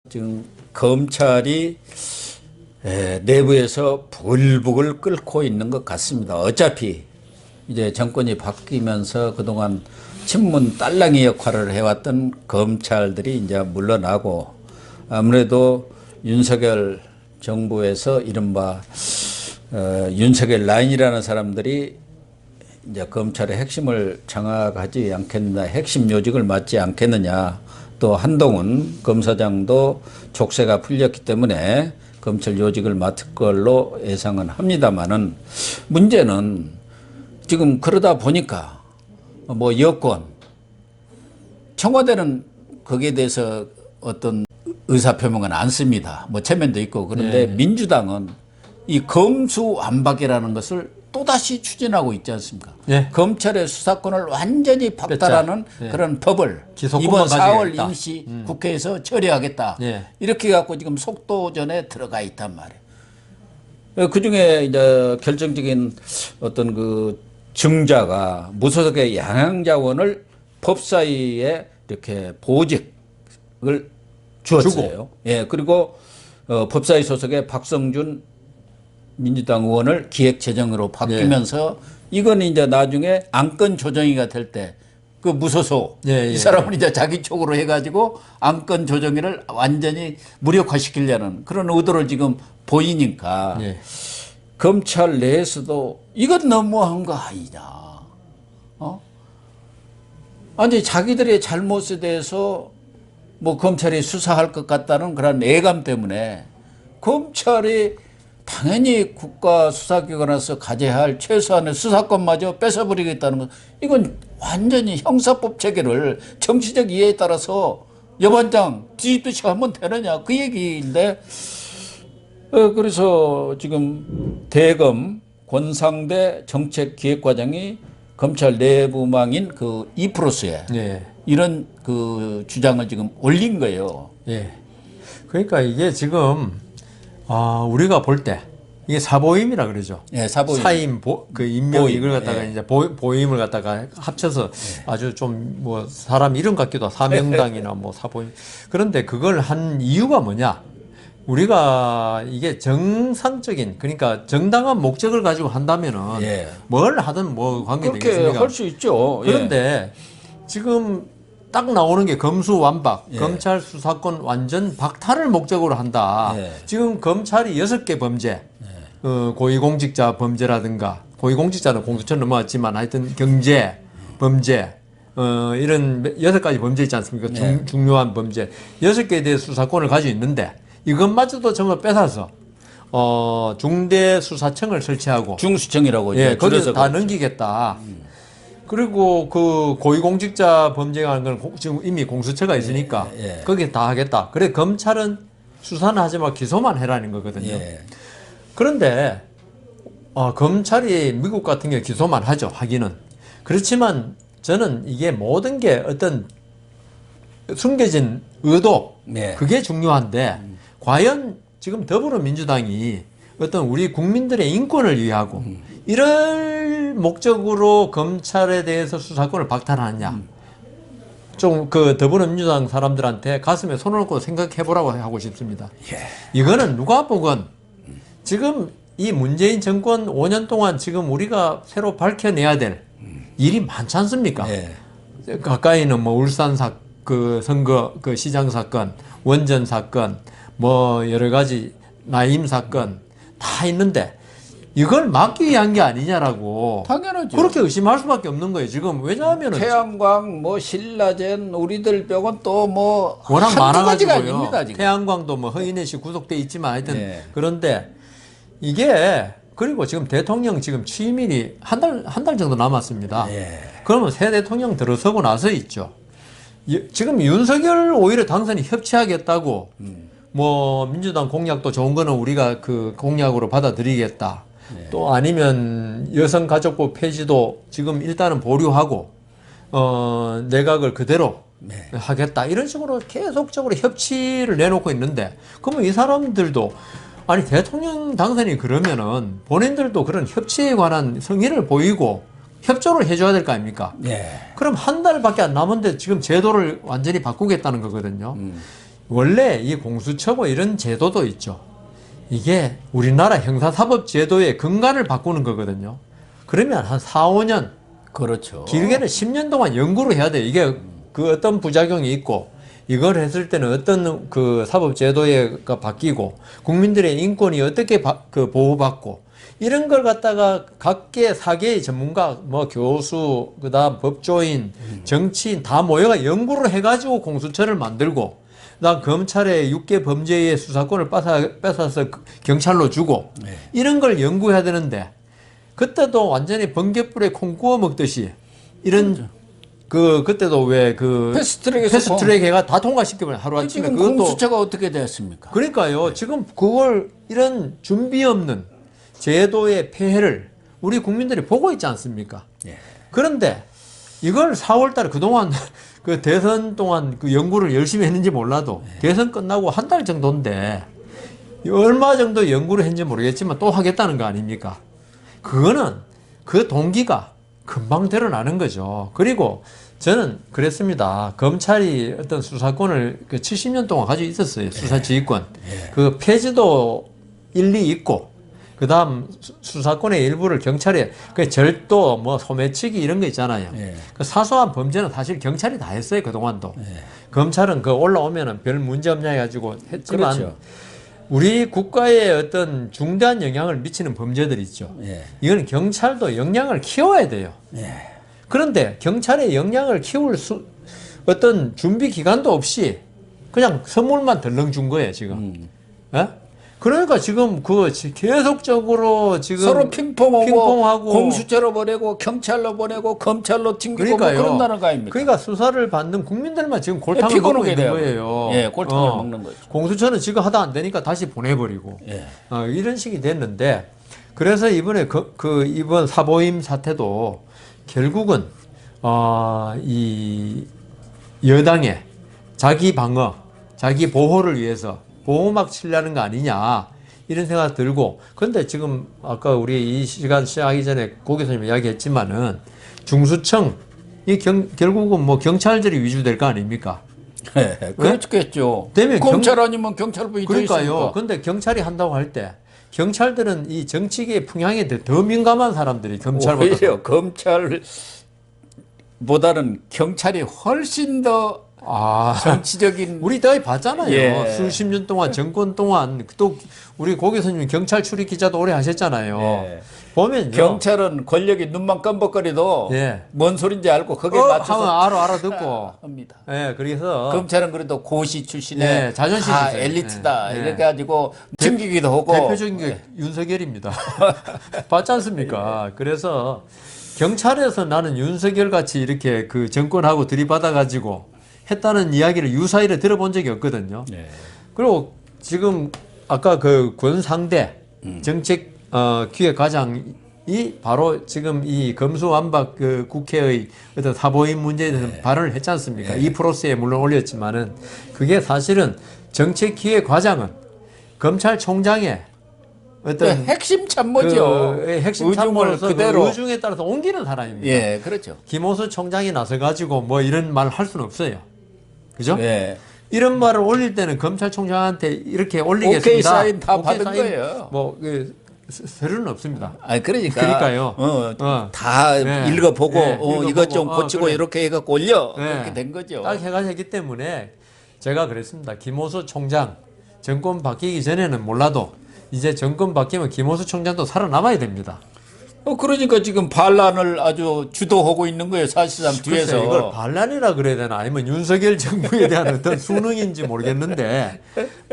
지금 검찰이 내부에서 부글부글 끓고 있는 것 같습니다. 어차피 이제 정권이 바뀌면서 그동안 친문 딸랑이 역할을 해왔던 검찰들이 이제 물러나고, 아무래도 윤석열 정부에서 이른바 윤석열 라인이라는 사람들이 이제 검찰의 핵심을 장악하지 않겠느냐, 핵심 요직을 맡지 않겠느냐. 또 한동훈 검사장도 족쇄가 풀렸기 때문에 검찰 요직을 맡을 걸로 예상은 합니다만은, 문제는 지금 그러다 보니까 뭐 여권, 청와대는 거기에 대해서 어떤 의사표명은 안 씁니다. 뭐 체면도 있고. 그런데 민주당은 이 검수완박이라는 것을 또다시 추진하고 있지 않습니까? 검찰의 수사권을 완전히 박탈하는 그런 법을 이번 4월 임시 국회에서 처리하겠다. 이렇게 갖고 지금 속도전에 들어가 있단 말이에요. 그 중에 이제 결정적인 어떤 그 증자가 무소속의 양양자원을 법사위에 이렇게 보직을 주었어요. 예, 그리고 법사위 소속의 박성준 민주당 의원을 기획재정으로 바뀌면서 이건 이제 나중에 안건 조정위가 될 때 그 무소속 이 사람은 이제 자기 쪽으로 해가지고 안건 조정위를 완전히 무력화시키려는 그런 의도를 지금 보이니까 검찰 내에서도 이건 너무한 거 아니냐. 아니 자기들의 잘못에 대해서 뭐 검찰이 수사할 것 같다는 그런 애감 때문에 검찰이 당연히 국가수사기관에서 가져야 할 최소한의 수사권마저 뺏어버리겠다는 것, 이건 완전히 형사법 체계를 정치적 이해에 따라서 여반장 뒤집듯이 하면 되느냐, 그 얘기인데, 그래서 지금 대검 권상대 정책기획과장이 검찰 내부망인 그 이프로스에 이런 그 주장을 지금 올린 거예요. 그러니까 이게 지금 우리가 볼 때 이게 사보임이라 그러죠. 사보임. 사임, 그 임명 보임. 이걸 갖다가 이제 보임을 갖다가 합쳐서 아주 좀 뭐 사람 이름 같기도 하고 사명당이나 뭐 사보임. 그런데 그걸 한 이유가 뭐냐? 우리가 이게 정상적인, 그러니까 정당한 목적을 가지고 한다면은 뭘 하든 뭐 관계되겠습니까? 그렇게 할 수 있죠. 그런데 지금 딱 나오는 게 검수완박, 검찰 수사권 완전 박탈을 목적으로 한다. 지금 검찰이 6개 범죄, 고위공직자 범죄라든가, 고위공직자는 공수처 넘어왔지만 하여튼 경제 범죄, 이런 6가지 범죄 있지 않습니까? 중요한 범죄 6개에 대해 수사권을 가지고 있는데 이것마저도 전부 뺏어서 중대수사청을 설치하고 중수청이라고 이제 거기서 다 넘기겠다. 그리고 그 고위공직자 범죄가 하는 건 지금 이미 공수처가 있으니까 거기에 다 하겠다. 그래 검찰은 수사는 하지 마, 기소만 해라는 거거든요. 그런데 검찰이 미국 같은 경우 기소만 하죠, 하기는. 그렇지만 저는 이게 모든 게 어떤 숨겨진 의도, 그게 중요한데 과연 지금 더불어민주당이 어떤 우리 국민들의 인권을 위하고 이럴 목적으로 검찰에 대해서 수사권을 박탈하느냐. 좀 그 더불어민주당 사람들한테 가슴에 손을 얹고 생각해 보라고 하고 싶습니다. 이거는 누가 보건 지금 이 문재인 정권 5년 동안 지금 우리가 새로 밝혀내야 될 일이 많지 않습니까? 가까이는 뭐 울산 그 선거 그 시장 사건, 원전 사건, 뭐 여러 가지 나임 사건 다 있는데 이걸 막기 위한 게 아니냐라고. 당연하죠. 그렇게 의심할 수밖에 없는 거예요. 지금 왜냐하면 태양광, 뭐 신라젠, 우리들 병원 또 뭐 워낙 많아가지고요. 아닙니다, 지금. 태양광도 뭐 허인혜 씨 구속돼 있지만 하여튼 그런데 이게 그리고 지금 대통령 지금 취임일이 한 달 정도 남았습니다. 그러면 새 대통령 들어서고 나서 있죠. 지금 윤석열 오히려 당선이 협치하겠다고 뭐 민주당 공약도 좋은 거는 우리가 그 공약으로 받아들이겠다. 또 아니면 여성가족부 폐지도 지금 일단은 보류하고 내각을 그대로 하겠다. 이런 식으로 계속적으로 협치를 내놓고 있는데 그러면 이 사람들도 아니 대통령 당선이 그러면은 본인들도 그런 협치에 관한 성의를 보이고 협조를 해줘야 될 거 아닙니까? 그럼 한 달밖에 안 남은데 지금 제도를 완전히 바꾸겠다는 거거든요. 원래 이 공수처고 이런 제도도 있죠. 이게 우리나라 형사사법 제도의 근간을 바꾸는 거거든요. 그러면 한 4, 5년, 그렇죠. 길게는 10년 동안 연구를 해야 돼요. 이게 그 어떤 부작용이 있고, 이걸 했을 때는 어떤 그 사법 제도가 바뀌고, 국민들의 인권이 어떻게 그 보호받고, 이런 걸 갖다가 각계 사계의 전문가, 뭐 교수, 그다음 법조인, 정치인 다 모여가 연구를 해가지고 공수처를 만들고, 그다음 검찰의 6개 범죄의 수사권을 뺏어서 경찰로 주고, 이런 걸 연구해야 되는데, 그때도 완전히 번갯불에 콩 구워 먹듯이 이런 그때도 왜 패스트트랙 다 통과시키면 하루 아침에 지금 그것도 공수처가 어떻게 되었습니까? 그러니까요. 지금 그걸 이런 준비 없는 제도의 폐해를 우리 국민들이 보고 있지 않습니까? 그런데 이걸 4월 달에 그동안 그 대선 동안 그 연구를 열심히 했는지 몰라도 대선 끝나고 한 달 정도인데 얼마 정도 연구를 했는지 모르겠지만 또 하겠다는 거 아닙니까? 그거는 그 동기가 금방 드러나는 거죠. 그리고 저는 그랬습니다. 검찰이 어떤 수사권을 그 70년 동안 가지고 있었어요. 수사지휘권. 그 폐지도 일리 있고, 그 다음 수사권의 일부를 경찰에, 그 절도, 뭐 소매치기 이런 거 있잖아요. 그 사소한 범죄는 사실 경찰이 다 했어요. 그동안도. 검찰은 그 올라오면은 별 문제 없냐 해가지고 했지만, 그렇죠. 우리 국가에 어떤 중대한 영향을 미치는 범죄들이 있죠. 이거는 경찰도 역량을 키워야 돼요. 그런데 경찰의 역량을 키울 어떤 준비 기간도 없이 그냥 선물만 덜렁 준 거예요, 지금. 그러니까 지금 그 계속적으로 지금 서로 핑퐁하고 공수처로 보내고 경찰로 보내고 검찰로 튕기고 뭐 그런다는 거 아닙니까? 그러니까 수사를 받는 국민들만 지금 골탕을 먹고 있는 거예요. 예, 골탕을 먹는 거죠. 공수처는 지금 하다 안 되니까 다시 보내버리고 이런 식이 됐는데, 그래서 이번에 이번 사보임 사태도 결국은 이 여당의 자기 방어, 자기 보호를 위해서 보호막 치려는 거 아니냐 이런 생각 들고, 근데 지금 아까 우리 이 시간 시작하기 전에 고 교수님 이야기했지만은 중수청 결국은 뭐 경찰들이 위주될 거 아닙니까? 그렇겠죠. 되면 검찰 아니면 경찰부이 그러니까요. 근데 경찰이 한다고 할 때 경찰들은 이 정치계의 풍향에 더 민감한 사람들이 검찰보다 오히려 검찰보다는 경찰이 훨씬 더 정치적인 우리 다 봤잖아요. 예. 수십 년 동안 정권 동안 또 우리 고 교수님 경찰 출입 기자도 오래 하셨잖아요. 보면요. 경찰은 권력이 눈만 껌벅거리도 뭔 소린지 알고 거기에 맞춰서 알아듣고 합니다. 그래서 검찰은 그래도 고시 출신의 자존심이 다 있어요. 엘리트다 이렇게 가지고 챙기기도 하고 대표적인 게 윤석열입니다. 봤지 않습니까? 그래서 경찰에서 나는 윤석열 같이 이렇게 그 정권하고 들이받아 가지고 했다는 이야기를 유사일에 들어본 적이 없거든요. 그리고 지금 아까 그 권상대 정책 기획과장이 바로 지금 이 검수완박 그 국회의 어떤 사보임 문제에 대해서 발언을 했지 않습니까? 이 프로스에 물론 올렸지만은 그게 사실은 정책 기획과장은 검찰총장의 어떤 핵심 참모죠. 핵심 참모로서 그대로 의중에 따라서 옮기는 사람입니다. 예, 그렇죠. 김호수 총장이 나서 가지고 뭐 이런 말을 할 수는 없어요. 그죠? 예. 이런 말을 올릴 때는 검찰총장한테 이렇게 올리겠습니다. 오케이 사인 다 받은 거예요. 뭐 서류는 없습니다. 그러니까요. 다 읽어보고 이것 좀 고치고 그래. 이렇게 해갖고 올려 그렇게 된 거죠. 딱 해가지고 했기 때문에 제가 그랬습니다. 김호수 총장 정권 바뀌기 전에는 몰라도 이제 정권 바뀌면 김호수 총장도 살아남아야 됩니다. 그러니까 지금 반란을 아주 주도하고 있는 거예요. 사실상 뒤에서. 이걸 반란이라 그래야 되나 아니면 윤석열 정부에 대한 어떤 수능인지 모르겠는데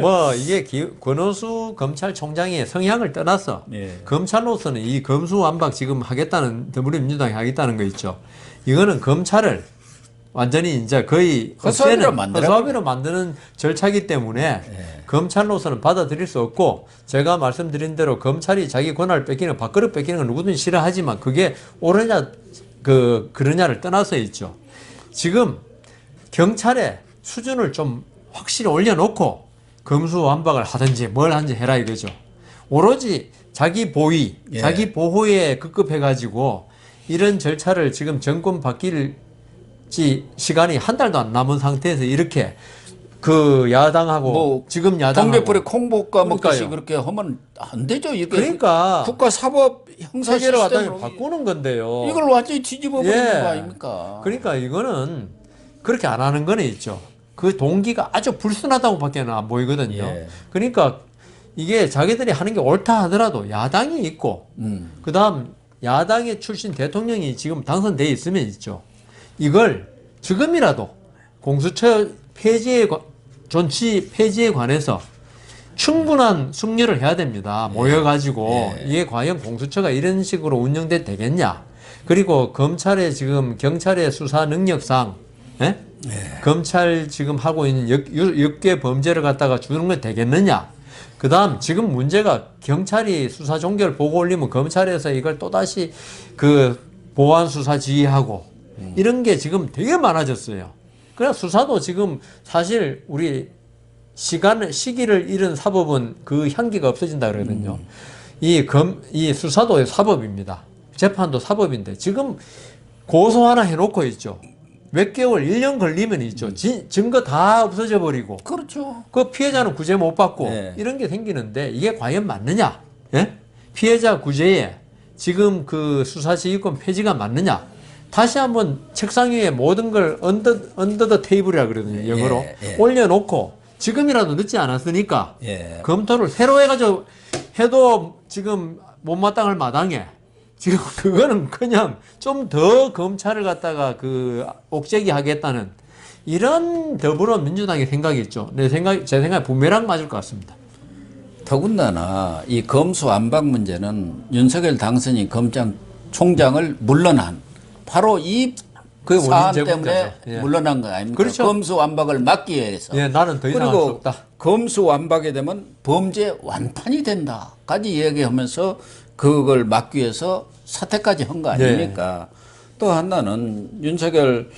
뭐 이게 권오수 검찰총장의 성향을 떠나서 검찰로서는 이 검수완박 지금 하겠다는 더불어민주당이 하겠다는 거 있죠. 이거는 검찰을 완전히 이제 거의 허수아비로 만드는 절차이기 때문에 검찰로서는 받아들일 수 없고, 제가 말씀드린 대로 검찰이 자기 권한을 뺏기는, 밥그릇 뺏기는 건 누구든지 싫어하지만 그게 옳으냐 그러냐를 떠나서 있죠. 지금 경찰의 수준을 좀 확실히 올려놓고 검수완박을 하든지 뭘 하든지 해라 이거죠. 오로지 자기 보위, 자기 보호에 급급해가지고 이런 절차를 지금 정권 바뀔 시간이 한 달도 안 남은 상태에서 이렇게 그 야당하고 뭐 지금 야당하고 동대불에 콩볶아 먹듯이 그러니까요. 그렇게 하면 안 되죠. 이게 그러니까 국가사법 형사 체계를 완전히 시스템으로 바꾸는 건데요. 이걸 완전히 뒤집어 버리는 예. 거 아닙니까? 그러니까 이거는 그렇게 안 하는 거는 있죠. 그 동기가 아주 불순하다고밖에 안 보이거든요. 예. 그러니까 이게 자기들이 하는 게 옳다 하더라도 야당이 있고 그다음 야당의 출신 대통령이 지금 당선돼 있으면 있죠. 이걸 지금이라도 공수처 폐지에 존치 폐지에 관해서 충분한 숙려를 해야 됩니다. 모여가지고 이게 과연 공수처가 이런 식으로 운영돼 되겠냐? 그리고 검찰의 지금 경찰의 수사 능력상 검찰 지금 하고 있는 역계 범죄를 갖다가 주는 건 되겠느냐? 그다음 지금 문제가 경찰이 수사 종결 보고 올리면 검찰에서 이걸 또다시 그 보완 수사 지휘하고 이런 게 지금 되게 많아졌어요. 그래 수사도 지금 사실 우리 시기를 잃은 사법은 그 향기가 없어진다 그러거든요. 이 수사도 사법입니다. 재판도 사법인데 지금 고소 하나 해놓고 있죠. 몇 개월, 1년 걸리면 있죠. 증거 다 없어져 버리고. 그렇죠. 그 피해자는 구제 못 받고 네. 이런 게 생기는데 이게 과연 맞느냐? 예? 피해자 구제에 지금 그 수사지휘권 폐지가 맞느냐? 다시 한번 책상 위에 모든 걸 언더 더 테이블이라 그러거든요. 영어로. 올려놓고 지금이라도 늦지 않았으니까 검토를 새로 해가지고 해도 지금 못마땅할 마당에 지금 그거는 그냥 좀 더 검찰을 갖다가 그 옥죄기 하겠다는 이런 더불어민주당의 생각이 있죠. 제 생각에 부메랑 맞을 것 같습니다. 더군다나 이 검수안박 문제는 윤석열 당선인 검찰총장을 물러난 바로 이 그 사안 원인 때문에 제공자죠. 물러난 거 아닙니까? 그렇죠. 검수완박을 막기 위해서. 예, 나는 더 이상 할 수 그리고 없다. 검수완박이 되면 범죄 완판이 된다까지 얘기하면서 그걸 막기 위해서 사퇴까지 한 거 아닙니까? 또 하나는 윤석열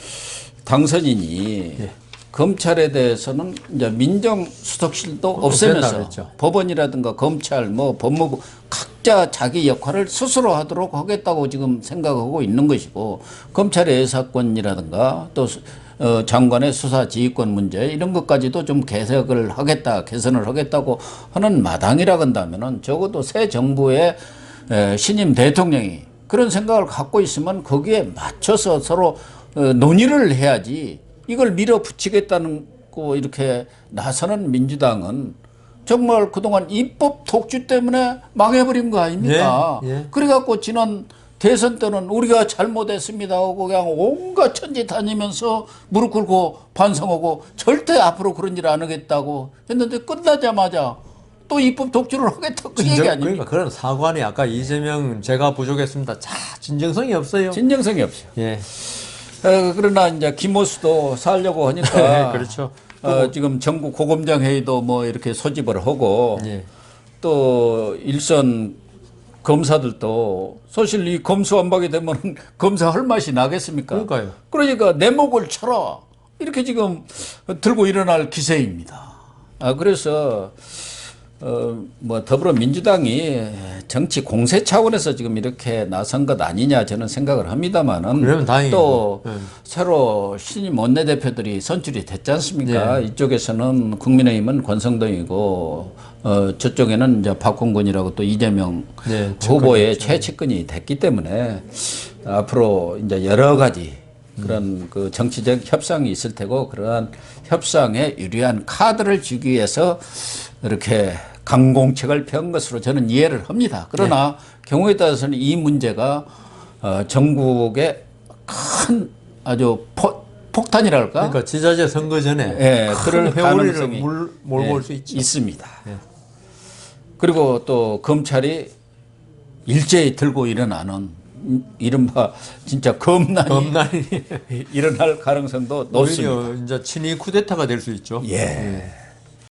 당선인이 검찰에 대해서는 이제 민정수석실도 없애면서 그랬죠. 법원이라든가 검찰, 뭐 법무부 각자 자기 역할을 스스로 하도록 하겠다고 지금 생각하고 있는 것이고 검찰의 애사권이라든가 또 장관의 수사 지휘권 문제 이런 것까지도 좀 개선을 하겠다고 하는 마당이라 한다면은 적어도 새 정부의 신임 대통령이 그런 생각을 갖고 있으면 거기에 맞춰서 서로 논의를 해야지 이걸 밀어붙이겠다는 거 이렇게 나서는 민주당은 정말 그동안 입법 독주 때문에 망해버린 거 아닙니까? 그래갖고 지난 대선 때는 우리가 잘못했습니다 하고 그냥 온갖 천지 다니면서 무릎 꿇고 반성하고 절대 앞으로 그런 일 안 하겠다고 했는데 끝나자마자 또 입법 독주를 하겠다 그 얘기 아닙니까? 그러니까 그런 사관이 아까 이재명 제가 부족했습니다. 자, 진정성이 없어요. 진정성이 없어요. 예. 그러나 이제 김호수도 살려고 하니까 그렇죠. 지금 전국 고검장 회의도 뭐 이렇게 소집을 하고 또 일선 검사들도 사실 이 검수완박이 되면 검사할 맛이 나겠습니까? 그러니까요. 그러니까 내 목을 쳐라 이렇게 지금 들고 일어날 기세입니다. 그래서 뭐 더불어민주당이 정치 공세 차원에서 지금 이렇게 나선 것 아니냐 저는 생각을 합니다만은 그러면 다행이고. 또 새로 신임 원내대표들이 선출이 됐지 않습니까? 이쪽에서는 국민의힘은 권성동이고 저쪽에는 이제 박홍근이라고 또 이재명 후보의 최측근이 됐기 때문에 앞으로 이제 여러 가지 그런 그 정치적 협상이 있을 테고 그러한 협상에 유리한 카드를 주기 위해서 이렇게 강공책을 펴은 것으로 저는 이해를 합니다. 그러나 경우에 따라서는 이 문제가 전국에 큰 아주 폭탄이랄까? 그러니까 지자체 선거 전에 그럴 큰 가능성이 몰고 올 수 있죠. 있습니다. 그리고 또 검찰이 일제히 들고 일어나는 이른바 진짜 검난이 일어날 가능성도 높습니다. 오히려 이제 친위 쿠데타가 될 수 있죠. 예.